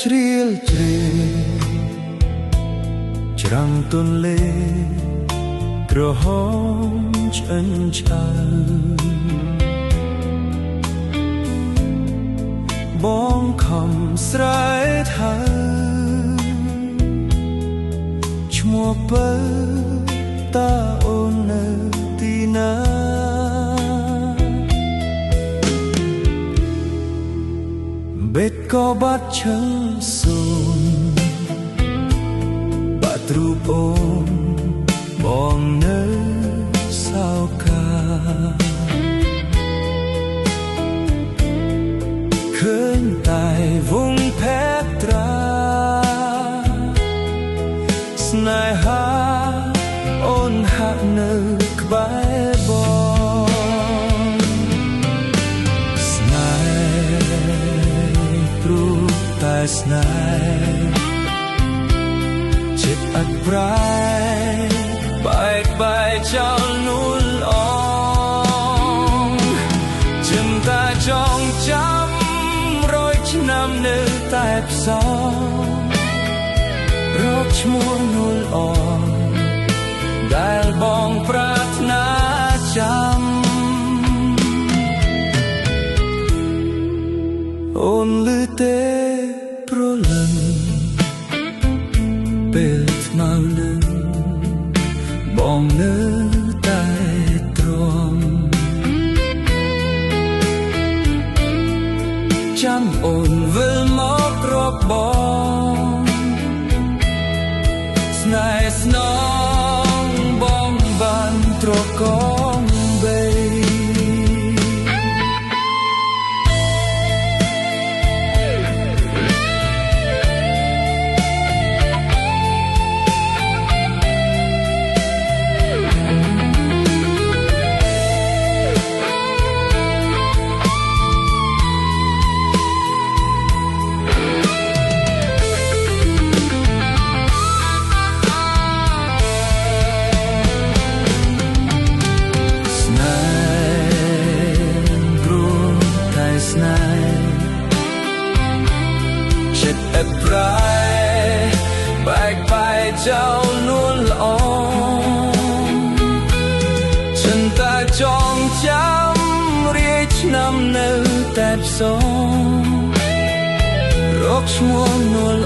ជ្រៀលជ្រែច្រាំងទន្លេក្រហមឆ្អិនឆ្អៅបងខំស្រែថៅឈ្មោះពើតើអូននៅទីណាបេតក៏បាត់ឈឹងសូនបាត់រូបអូនបងនៅសោកាឃើញតែវងភែត្រាស្នេហាអូនហាក់នៅក្បែរបងស្នេហ៍ព្រោះតែស្នេហ៍ចិត្តអត់ប្រែបែកបែកចោលនួលអងចិនតាចងចាំ100 ឆ្នាំនៅតែផ្សងរកឈ្មោះនួលអងដែលបងប្រាថ្នាចាំអូនលឺទេប្រលឹងពេលស្មៅលឹងបងនៅតែទ្រាំចាំអូនវិលមករកបងស្នេហ៍ស្នងបងបានត្រកងបីចិត្តអត់ប្រែបែកបែកចោលនួលអងចិនតាចងចាំរាយឆ្នាំនៅតែផ្សងរកឈ្មោះនួល